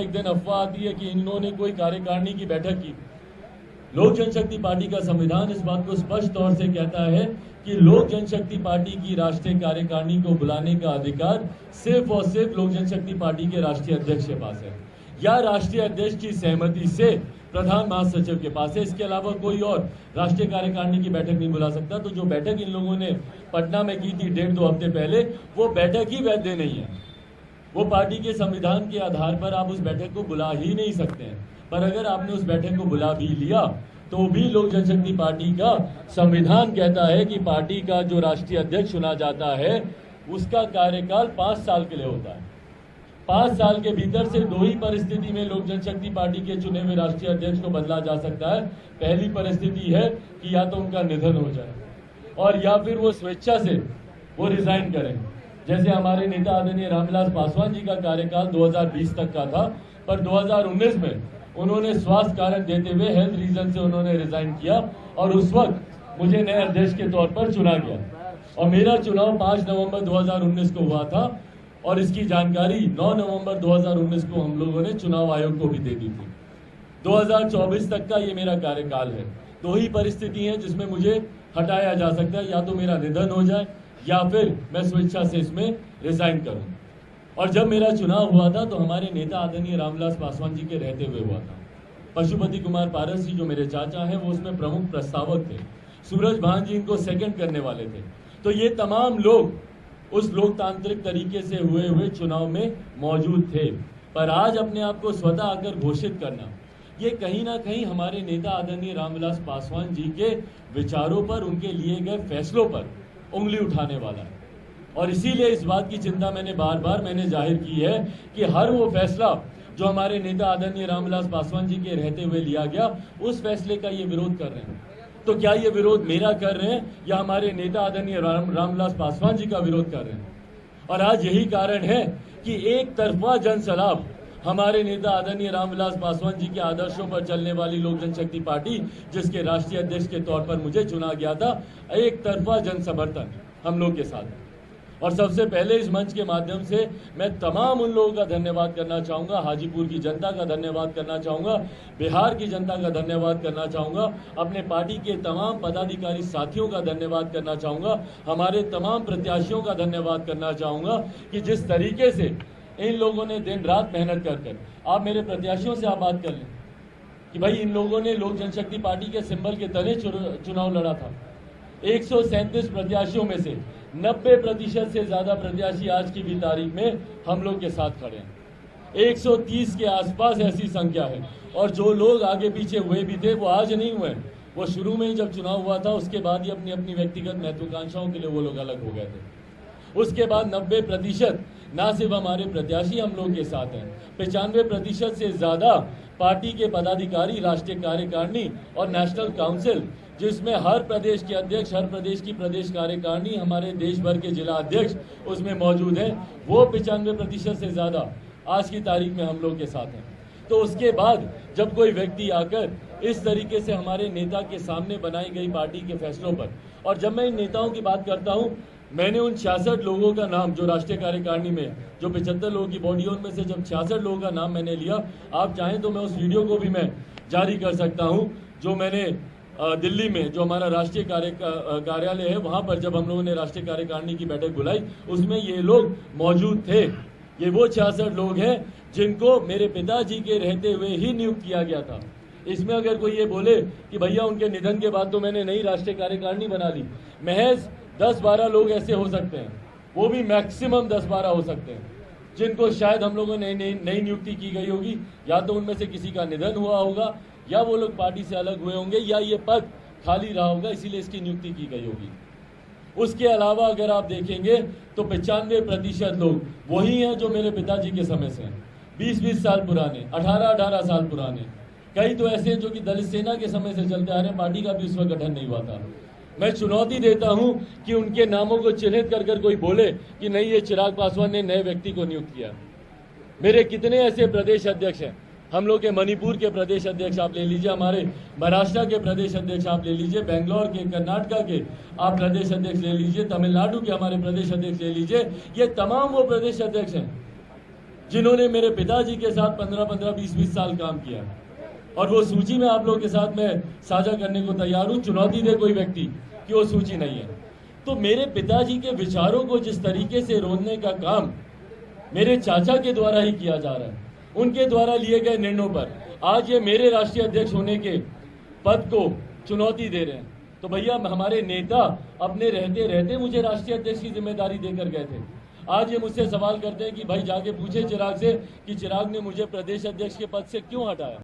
एक दिन अफवाह आती है कि इन्होंने कोई कार्यकारिणी की बैठक की। लोक जनशक्ति पार्टी का संविधान इस बात को स्पष्ट तौर से कहता है कि लोक जनशक्ति पार्टी की राष्ट्रीय कार्यकारिणी को बुलाने का अधिकार सिर्फ और सिर्फ लोक जनशक्ति पार्टी के राष्ट्रीय अध्यक्ष के पास है या राष्ट्रीय अध्यक्ष की सहमति से प्रधान महासचिव के पास है। इसके अलावा कोई और राष्ट्रीय कार्यकारिणी की बैठक नहीं बुला सकता। तो जो बैठक इन लोगों ने पटना में की थी 1.5-2 हफ्ते पहले, वो बैठक ही वैध नहीं है। वो पार्टी के संविधान के आधार पर आप उस बैठक को बुला ही नहीं सकते हैं। पर अगर आपने उस बैठक को बुला भी लिया तो भी लोक जनशक्ति पार्टी का संविधान कहता है कि पार्टी का जो राष्ट्रीय अध्यक्ष चुना जाता है उसका कार्यकाल 5 साल के लिए होता है। 5 साल के भीतर से 2 ही परिस्थिति में लोक जनशक्ति पार्टी के चुने हुए राष्ट्रीय अध्यक्ष को बदला जा सकता है। पहली परिस्थिति है कि या तो उनका निधन हो जाए और या फिर वो स्वेच्छा से वो रिजाइन करें। जैसे हमारे नेता आदरणीय रामविलास पासवान जी का कार्यकाल 2020 तक का था, पर 2019 में उन्होंने स्वास्थ्य कारण देते हुए हेल्थ रीजन से उन्होंने रिजाइन किया और उस वक्त मुझे नए अध्यक्ष के तौर पर चुना गया और मेरा चुनाव 5 नवंबर 2019 को हुआ था और इसकी जानकारी 9 नवंबर 2019 को हम लोगों ने चुनाव आयोग को भी दे दी थी। 2024 तक का ये मेरा कार्यकाल है। 2 ही परिस्थिति हैं जिसमें मुझे हटाया जा सकता है, या तो मेरा निधन हो जाए या फिर मैं स्वेच्छा से इसमें रिजाइन करूं। और जब मेरा चुनाव हुआ था तो हमारे नेता आदरणीय रामविलास पासवान जी के रहते हुए हुआ था। पशुपति कुमार पारस जी जो मेरे चाचा हैं वो उसमें प्रमुख प्रस्तावक थे। सूरज भान जी इनको सेकंड करने वाले थे। तो ये तमाम लोग उस लोकतांत्रिक तरीके से हुए चुनाव में मौजूद थे। पर आज अपने आप को स्वतः आकर घोषित करना, ये कहीं ना कहीं हमारे नेता आदरणीय रामविलास पासवान जी के विचारों पर, उनके लिए गए फैसलों पर उंगली उठाने वाला है। और इसीलिए इस बात की चिंता मैंने बार बार जाहिर की है कि हर वो फैसला जो हमारे नेता आदरणीय रामविलास पासवान जी के रहते हुए लिया गया, उस फैसले का ये विरोध कर रहे हैं। तो क्या ये विरोध मेरा कर रहे हैं या हमारे नेता आदरणीय रामविलास पासवान जी का विरोध कर रहे हैं? और आज यही कारण है कि एक तरफा जनसलाब हमारे नेता आदरणीय रामविलास पासवान जी के आदर्शों पर चलने वाली लोक जनशक्ति पार्टी, जिसके राष्ट्रीय अध्यक्ष के तौर पर मुझे चुना गया था, एक तरफा जन समर्थन हम लोग के साथ। और सबसे पहले इस मंच के माध्यम से मैं तमाम उन लोगों का धन्यवाद करना चाहूँगा। हाजीपुर की जनता का धन्यवाद करना चाहूँगा, बिहार की जनता का धन्यवाद करना चाहूँगा, अपने पार्टी के तमाम पदाधिकारी साथियों का धन्यवाद करना चाहूँगा, हमारे तमाम प्रत्याशियों का धन्यवाद करना चाहूँगा कि जिस तरीके से इन लोगों ने दिन रात मेहनत कर आप मेरे प्रत्याशियों से आप बात कर लें कि भाई इन लोगों ने लोक जनशक्ति पार्टी के सिंबल के तले चुनाव लड़ा था। 137 प्रत्याशियों में से 90% से ज्यादा प्रत्याशी आज की भी तारीख में हम लोग के साथ खड़े हैं। 130 के आसपास ऐसी संख्या है। और जो लोग आगे पीछे हुए भी थे वो आज नहीं हुए, वो शुरू में ही जब चुनाव हुआ था उसके बाद ही अपनी अपनी व्यक्तिगत महत्वाकांक्षाओं के लिए वो लोग अलग हो गए थे। उसके बाद 90% ना सिर्फ हमारे प्रत्याशी हम लोग के साथ हैं, 95% से ज्यादा पार्टी के पदाधिकारी, राष्ट्रीय कार्यकारिणी और नेशनल काउंसिल, जिसमें हर प्रदेश के अध्यक्ष, हर प्रदेश की प्रदेश कार्यकारिणी, हमारे देश भर के जिला अध्यक्ष उसमें मौजूद हैं। वो 95% से ज्यादा आज की तारीख में हम लोग के साथ हैं। तो उसके बाद जब कोई व्यक्ति आकर इस तरीके से हमारे नेता के सामने बनाई गई पार्टी के फैसलों पर, और जब मैं इन नेताओं की बात करता हूँ, मैंने उन 66 लोगों का नाम जो राष्ट्रीय कार्यकारिणी में जो 75 लोगों की बॉडी उनमें से जब 66 लोगों का नाम मैंने लिया, आप चाहें तो मैं उस वीडियो को भी मैं जारी कर सकता हूं जो मैंने दिल्ली में जो हमारा राष्ट्रीय कार्यालय है वहां पर जब हम लोगों ने राष्ट्रीय कार्यकारिणी की बैठक बुलाई, उसमें ये लोग मौजूद थे। ये वो 66 लोग हैं जिनको मेरे पिताजी के रहते हुए ही नियुक्त किया गया था। इसमें अगर कोई ये बोले कि भैया उनके निधन के बाद तो मैंने नई राष्ट्रीय कार्यकारिणी बना ली, महज 10-12 लोग ऐसे हो सकते हैं, वो भी मैक्सिमम 10-12 हो सकते हैं, जिनको शायद हम लोगों ने नई नियुक्ति की गई होगी। या तो उनमें से किसी का निधन हुआ होगा, या वो लोग पार्टी से अलग हुए होंगे, या ये पद खाली रहा होगा, इसीलिए इसकी नियुक्ति की गई होगी। उसके अलावा अगर आप देखेंगे तो 95% लोग वही हैं जो मेरे पिताजी के समय से हैं, 20-20 साल पुराने, 18-18 साल पुराने। कई तो ऐसे जो कि दलित सेना के समय से चलते आ रहे हैं, पार्टी का भी उस वक्त गठन नहीं हुआ था। मैं चुनौती देता हूं कि उनके नामों को चिन्हित कर कोई बोले कि नहीं ये चिराग पासवान ने नए व्यक्ति को नियुक्त किया। मेरे कितने ऐसे प्रदेश अध्यक्ष हैं, हम लोग के मणिपुर के प्रदेश अध्यक्ष आप ले लीजिए, हमारे महाराष्ट्र के प्रदेश अध्यक्ष आप ले लीजिए, बेंगलोर के, कर्नाटक के आप प्रदेश अध्यक्ष ले लीजिए, तमिलनाडु के हमारे प्रदेश अध्यक्ष ले लीजिए, ये तमाम वो प्रदेश अध्यक्ष हैं जिन्होंने मेरे पिताजी के साथ 15-15, 20-20 साल काम किया, और वो सूची में आप लोगों के साथ मैं साझा करने को तैयार हूं। चुनौती दे कोई व्यक्ति कि वो सूची नहीं है, तो मेरे पिताजी के विचारों को जिस तरीके से रोनने का काम मेरे चाचा के द्वारा ही किया जा रहा है, उनके द्वारा लिए गए निर्णयों पर आज ये मेरे राष्ट्रीय अध्यक्ष होने के पद को चुनौती दे रहे हैं। तो भैया, हमारे नेता अपने रहते रहते मुझे राष्ट्रीय अध्यक्ष की जिम्मेदारी देकर गए थे। आज ये मुझसे सवाल करते हैं कि भाई जाके पूछे चिराग से कि चिराग ने मुझे प्रदेश अध्यक्ष के पद से क्यों हटाया।